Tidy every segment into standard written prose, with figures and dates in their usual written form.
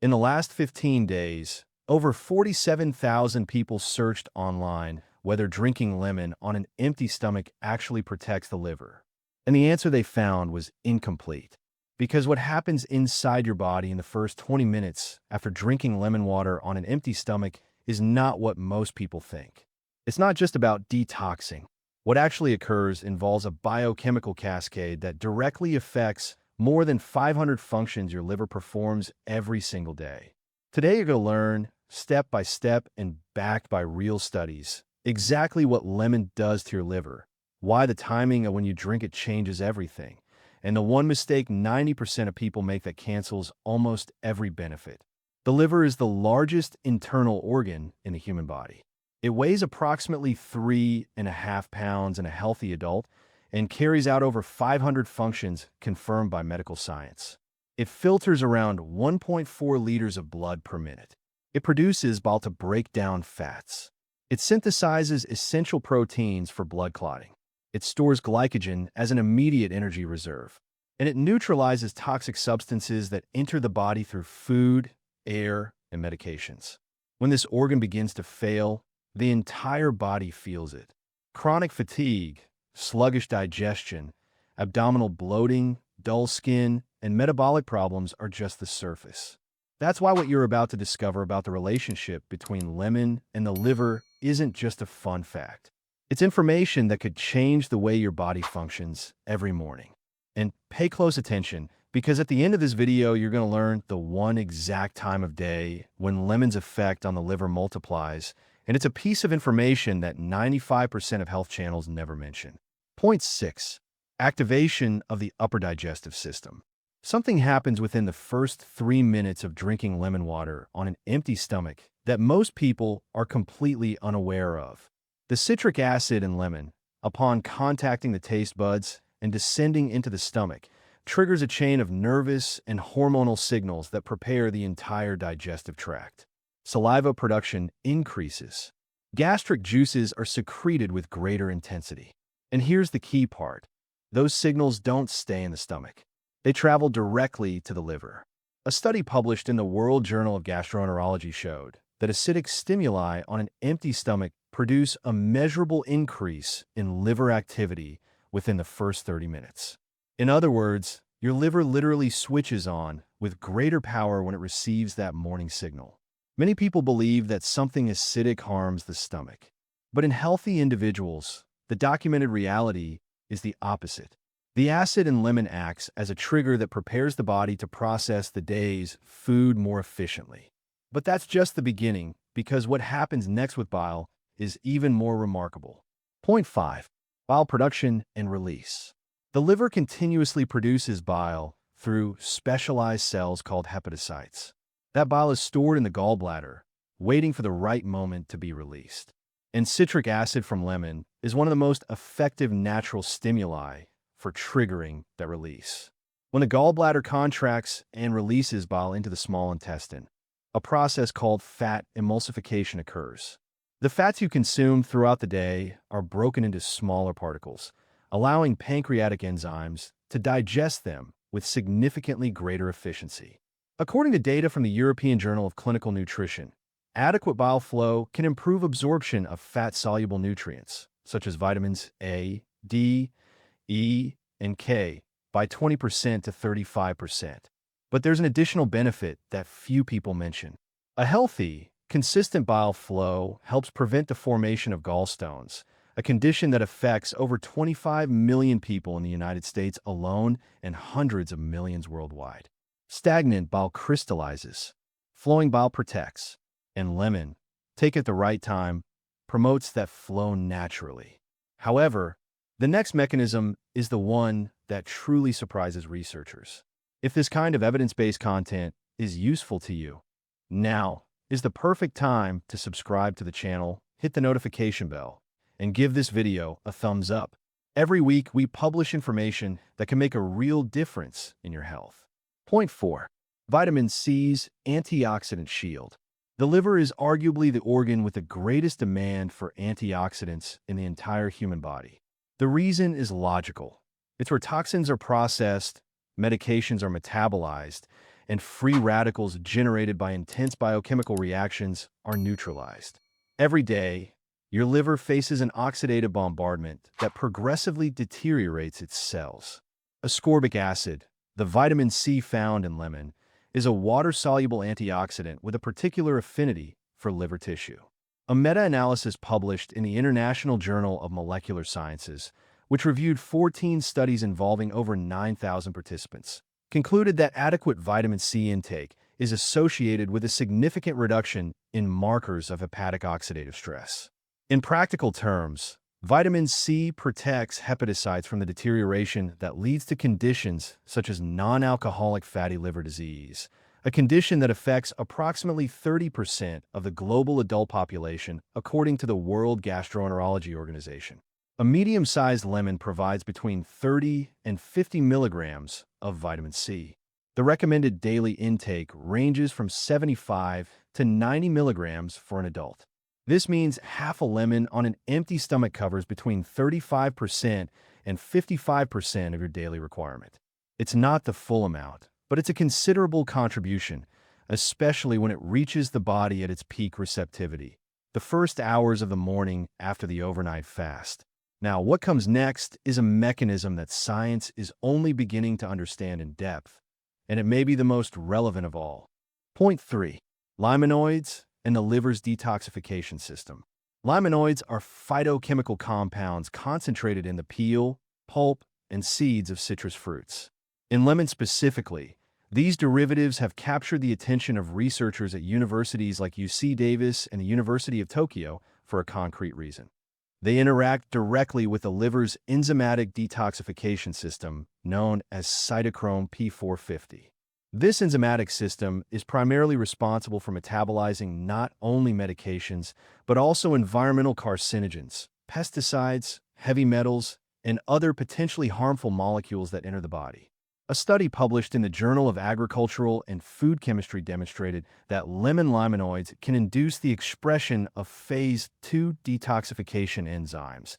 In the last 15 days, over 47,000 people searched online whether drinking lemon on an empty stomach actually protects the liver. And the answer they found was incomplete. Because what happens inside your body in the first 20 minutes after drinking lemon water on an empty stomach is not what most people think. It's not just about detoxing. What actually occurs involves a biochemical cascade that directly affects more than 500 functions your liver performs every single day. Today, you're going to learn, step by step and backed by real studies, exactly what lemon does to your liver, why the timing of when you drink it changes everything, and the one mistake 90% of people make that cancels almost every benefit. The liver is the largest internal organ in the human body. It weighs approximately 3.5 pounds in a healthy adult and carries out over 500 functions confirmed by medical science. It filters around 1.4 liters of blood per minute. It produces bile to break down fats. It synthesizes essential proteins for blood clotting. It stores glycogen as an immediate energy reserve. And it neutralizes toxic substances that enter the body through food, air, and medications. When this organ begins to fail, the entire body feels it. Chronic fatigue, sluggish digestion, abdominal bloating, dull skin, and metabolic problems are just the surface. That's why what you're about to discover about the relationship between lemon and the liver isn't just a fun fact. It's information that could change the way your body functions every morning. And pay close attention, because at the end of this video, you're going to learn the one exact time of day when lemon's effect on the liver multiplies, and it's a piece of information that 95% of health channels never mention. Point 6. Activation of the upper digestive system. Something happens within the first 3 minutes of drinking lemon water on an empty stomach that most people are completely unaware of. The citric acid in lemon, upon contacting the taste buds and descending into the stomach, triggers a chain of nervous and hormonal signals that prepare the entire digestive tract. Saliva production increases. Gastric juices are secreted with greater intensity. And here's the key part. Those signals don't stay in the stomach. They travel directly to the liver. A study published in the World Journal of Gastroenterology showed that acidic stimuli on an empty stomach produce a measurable increase in liver activity within the first 30 minutes. In other words, your liver literally switches on with greater power when it receives that morning signal. Many people believe that something acidic harms the stomach. But in healthy individuals, the documented reality is the opposite. The acid in lemon acts as a trigger that prepares the body to process the day's food more efficiently. But that's just the beginning, because what happens next with bile is even more remarkable. Point 5. Bile production and release. The liver continuously produces bile through specialized cells called hepatocytes. That bile is stored in the gallbladder, waiting for the right moment to be released. And citric acid from lemon is one of the most effective natural stimuli for triggering that release. When the gallbladder contracts and releases bile into the small intestine, a process called fat emulsification occurs. The fats you consume throughout the day are broken into smaller particles, allowing pancreatic enzymes to digest them with significantly greater efficiency. According to data from the European Journal of Clinical Nutrition, adequate bile flow can improve absorption of fat-soluble nutrients, such as vitamins A, D, E, and K, by 20% to 35%. But there's an additional benefit that few people mention. A healthy, consistent bile flow helps prevent the formation of gallstones, a condition that affects over 25 million people in the United States alone and hundreds of millions worldwide. Stagnant bile crystallizes. Flowing bile protects. And lemon, taken at the right time, promotes that flow naturally. However, the next mechanism is the one that truly surprises researchers. If this kind of evidence-based content is useful to you, now is the perfect time to subscribe to the channel, hit the notification bell, and give this video a thumbs up. Every week, we publish information that can make a real difference in your health. Point 4. Vitamin C's antioxidant shield. The liver is arguably the organ with the greatest demand for antioxidants in the entire human body. The reason is logical. It's where toxins are processed, medications are metabolized, and free radicals generated by intense biochemical reactions are neutralized. Every day, your liver faces an oxidative bombardment that progressively deteriorates its cells. Ascorbic acid, the vitamin C found in lemon, is a water-soluble antioxidant with a particular affinity for liver tissue. A meta-analysis published in the International Journal of Molecular Sciences, which reviewed 14 studies involving over 9,000 participants, concluded that adequate vitamin C intake is associated with a significant reduction in markers of hepatic oxidative stress. In practical terms, vitamin C protects hepatocytes from the deterioration that leads to conditions such as non-alcoholic fatty liver disease, a condition that affects approximately 30% of the global adult population, according to the World Gastroenterology Organization. A medium-sized lemon provides between 30 and 50 milligrams of vitamin C. The recommended daily intake ranges from 75 to 90 milligrams for an adult. This means half a lemon on an empty stomach covers between 35% and 55% of your daily requirement. It's not the full amount, but it's a considerable contribution, especially when it reaches the body at its peak receptivity, the first hours of the morning after the overnight fast. Now, what comes next is a mechanism that science is only beginning to understand in depth, and it may be the most relevant of all. Point 3. Limonoids and the liver's detoxification system. Limonoids are phytochemical compounds concentrated in the peel, pulp, and seeds of citrus fruits. In lemon specifically, these derivatives have captured the attention of researchers at universities like UC Davis and the University of Tokyo for a concrete reason. They interact directly with the liver's enzymatic detoxification system, known as cytochrome P450. This enzymatic system is primarily responsible for metabolizing not only medications, but also environmental carcinogens, pesticides, heavy metals, and other potentially harmful molecules that enter the body. A study published in the Journal of Agricultural and Food Chemistry demonstrated that lemon limonoids can induce the expression of phase 2 detoxification enzymes,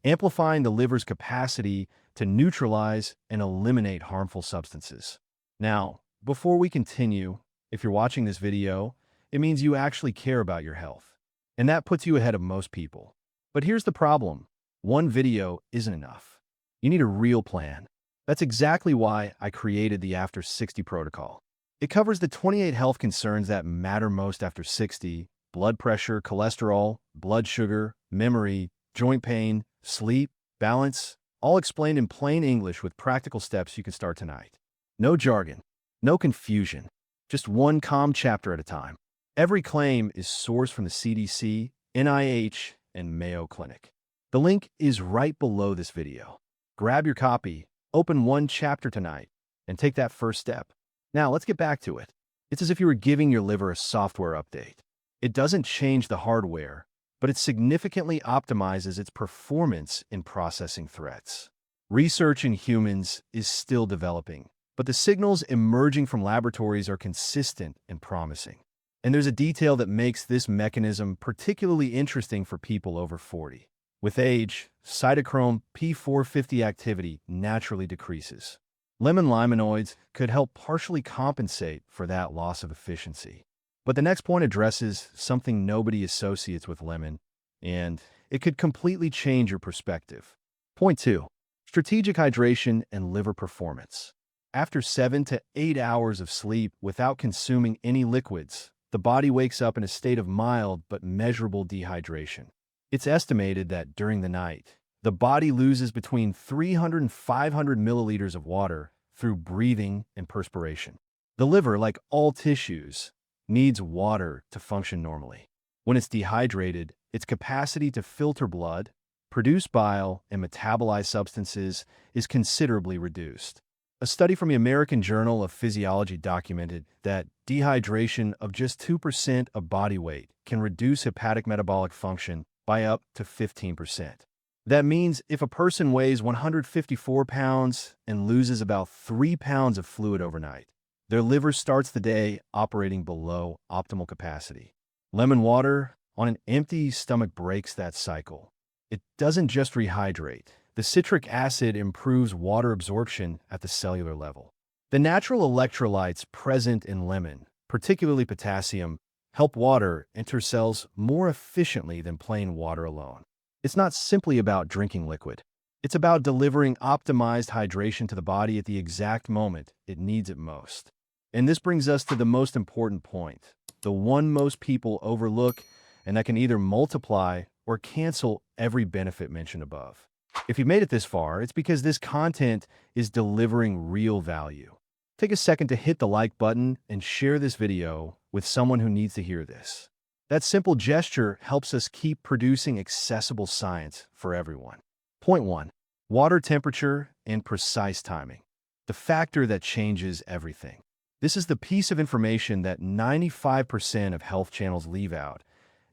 amplifying the liver's capacity to neutralize and eliminate harmful substances. Now, before we continue, if you're watching this video, it means you actually care about your health. And that puts you ahead of most people. But here's the problem. One video isn't enough. You need a real plan. That's exactly why I created the After 60 protocol. It covers the 28 health concerns that matter most after 60: blood pressure, cholesterol, blood sugar, memory, joint pain, sleep, balance, all explained in plain English with practical steps you can start tonight. No jargon. No confusion, just one calm chapter at a time. Every claim is sourced from the CDC, NIH, and Mayo Clinic. The link is right below this video. Grab your copy, open one chapter tonight, and take that first step. Now, let's get back to it. It's as if you were giving your liver a software update. It doesn't change the hardware, but it significantly optimizes its performance in processing threats. Research in humans is still developing, but the signals emerging from laboratories are consistent and promising. And there's a detail that makes this mechanism particularly interesting for people over 40. With age, cytochrome P450 activity naturally decreases. Lemon limonoids could help partially compensate for that loss of efficiency. But the next point addresses something nobody associates with lemon, and it could completely change your perspective. Point 2. Strategic hydration and liver performance. After 7 to 8 hours of sleep without consuming any liquids, the body wakes up in a state of mild but measurable dehydration. It's estimated that during the night, the body loses between 300 and 500 milliliters of water through breathing and perspiration. The liver, like all tissues, needs water to function normally. When it's dehydrated, its capacity to filter blood, produce bile, and metabolize substances is considerably reduced. A study from the American Journal of Physiology documented that dehydration of just 2% of body weight can reduce hepatic metabolic function by up to 15%. That means if a person weighs 154 pounds and loses about 3 pounds of fluid overnight, their liver starts the day operating below optimal capacity. Lemon water on an empty stomach breaks that cycle. It doesn't just rehydrate. The citric acid improves water absorption at the cellular level. The natural electrolytes present in lemon, particularly potassium, help water enter cells more efficiently than plain water alone. It's not simply about drinking liquid. It's about delivering optimized hydration to the body at the exact moment it needs it most. And this brings us to the most important point, the one most people overlook, and that can either multiply or cancel every benefit mentioned above. If you've made it this far, it's because this content is delivering real value. Take a second to hit the like button and share this video with someone who needs to hear this. That simple gesture helps us keep producing accessible science for everyone. Point 1. Water temperature and precise timing. The factor that changes everything. This is the piece of information that 95% of health channels leave out,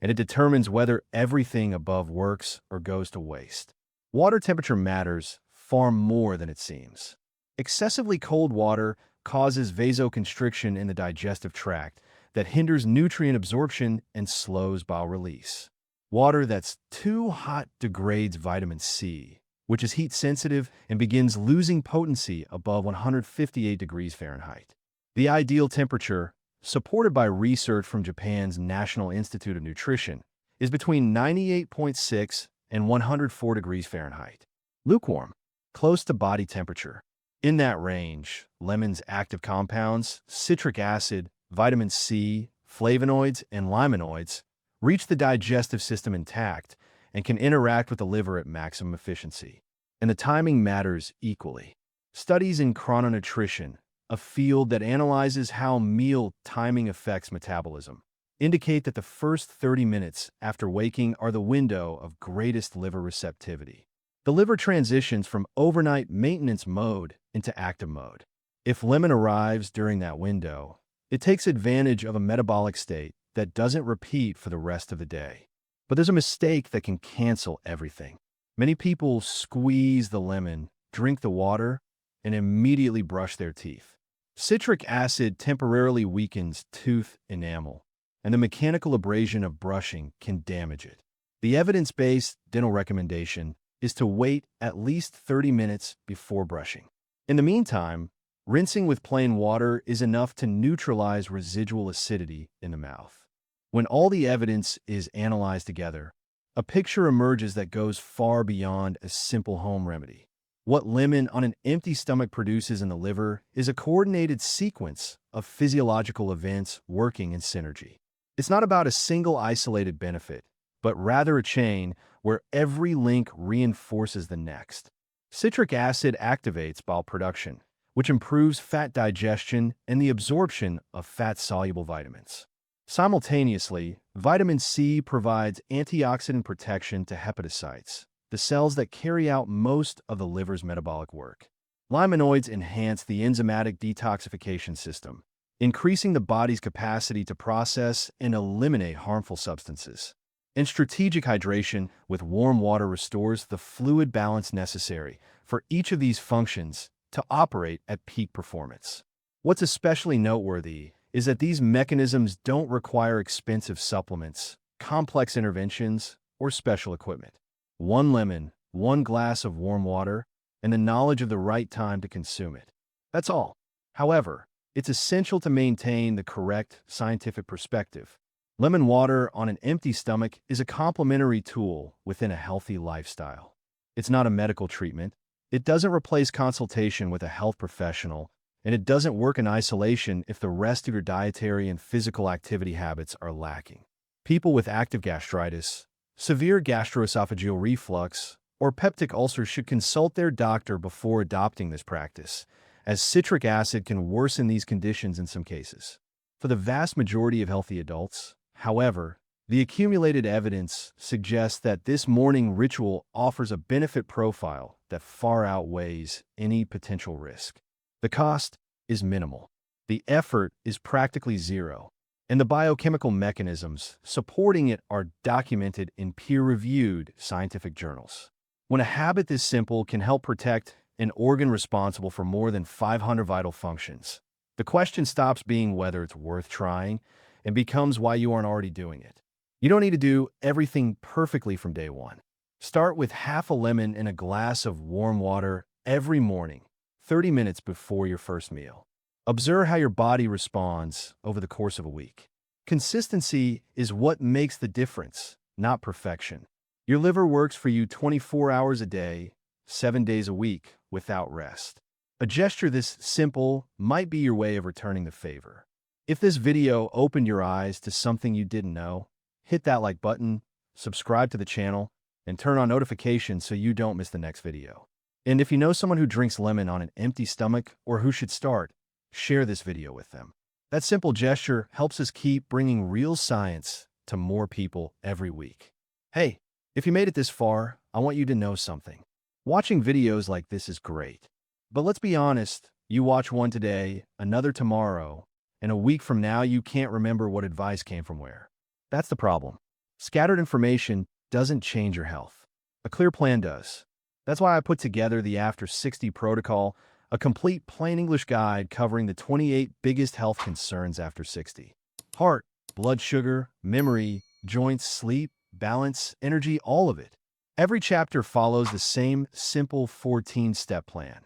and it determines whether everything above works or goes to waste. Water temperature matters far more than it seems. Excessively cold water causes vasoconstriction in the digestive tract that hinders nutrient absorption and slows bile release. Water that's too hot degrades vitamin C, which is heat sensitive and begins losing potency above 158 degrees Fahrenheit. The ideal temperature, supported by research from Japan's National Institute of Nutrition, is between 98.6 and 104 degrees Fahrenheit. Lukewarm, close to body temperature. In that range, lemon's active compounds, citric acid, vitamin C, flavonoids, and limonoids reach the digestive system intact and can interact with the liver at maximum efficiency. And the timing matters equally. Studies in chrononutrition, a field that analyzes how meal timing affects metabolism, indicate that the first 30 minutes after waking are the window of greatest liver receptivity. The liver transitions from overnight maintenance mode into active mode. If lemon arrives during that window, it takes advantage of a metabolic state that doesn't repeat for the rest of the day. But there's a mistake that can cancel everything. Many people squeeze the lemon, drink the water, and immediately brush their teeth. Citric acid temporarily weakens tooth enamel, and the mechanical abrasion of brushing can damage it. The evidence-based dental recommendation is to wait at least 30 minutes before brushing. In the meantime, rinsing with plain water is enough to neutralize residual acidity in the mouth. When all the evidence is analyzed together, a picture emerges that goes far beyond a simple home remedy. What lemon on an empty stomach produces in the liver is a coordinated sequence of physiological events working in synergy. It's not about a single isolated benefit, but rather a chain where every link reinforces the next. Citric acid activates bile production, which improves fat digestion and the absorption of fat-soluble vitamins. Simultaneously, vitamin C provides antioxidant protection to hepatocytes, the cells that carry out most of the liver's metabolic work. Limonoids enhance the enzymatic detoxification system, increasing the body's capacity to process and eliminate harmful substances. And strategic hydration with warm water restores the fluid balance necessary for each of these functions to operate at peak performance. What's especially noteworthy is that these mechanisms don't require expensive supplements, complex interventions, or special equipment. One lemon, one glass of warm water, and the knowledge of the right time to consume it. That's all. However, it's essential to maintain the correct scientific perspective. Lemon water on an empty stomach is a complementary tool within a healthy lifestyle. It's not a medical treatment. It doesn't replace consultation with a health professional, and it doesn't work in isolation if the rest of your dietary and physical activity habits are lacking. People with active gastritis, severe gastroesophageal reflux, or peptic ulcers should consult their doctor before adopting this practice, as citric acid can worsen these conditions in some cases. For the vast majority of healthy adults, however, the accumulated evidence suggests that this morning ritual offers a benefit profile that far outweighs any potential risk. The cost is minimal. The effort is practically zero, and the biochemical mechanisms supporting it are documented in peer-reviewed scientific journals. When a habit this simple can help protect an organ responsible for more than 500 vital functions, the question stops being whether it's worth trying and becomes why you aren't already doing it. You don't need to do everything perfectly from day one. Start with half a lemon in a glass of warm water every morning, 30 minutes before your first meal. Observe how your body responds over the course of a week. Consistency is what makes the difference, not perfection. Your liver works for you 24 hours a day, 7 days a week, without rest. A gesture this simple might be your way of returning the favor. If this video opened your eyes to something you didn't know, hit that like button, subscribe to the channel, and turn on notifications so you don't miss the next video. And if you know someone who drinks lemon on an empty stomach or who should start, share this video with them. That simple gesture helps us keep bringing real science to more people every week. Hey, if you made it this far, I want you to know something. Watching videos like this is great. But let's be honest, you watch one today, another tomorrow, and a week from now you can't remember what advice came from where. That's the problem. Scattered information doesn't change your health. A clear plan does. That's why I put together the After 60 protocol, a complete plain English guide covering the 28 biggest health concerns after 60. Heart, blood sugar, memory, joints, sleep, balance, energy, all of it. Every chapter follows the same simple 14-step plan.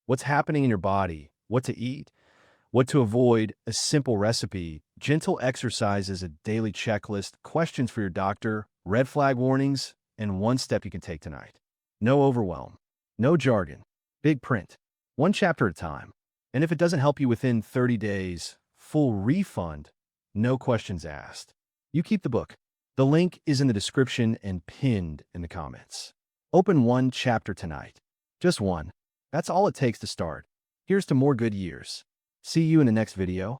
What's happening in your body, what to eat, what to avoid, a simple recipe, gentle exercises, a daily checklist, questions for your doctor, red flag warnings, and one step you can take tonight. No overwhelm, no jargon, big print, one chapter at a time. And if it doesn't help you within 30 days, full refund, no questions asked. You keep the book. The link is in the description and pinned in the comments. Open one chapter tonight. Just one. That's all it takes to start. Here's to more good years. See you in the next video.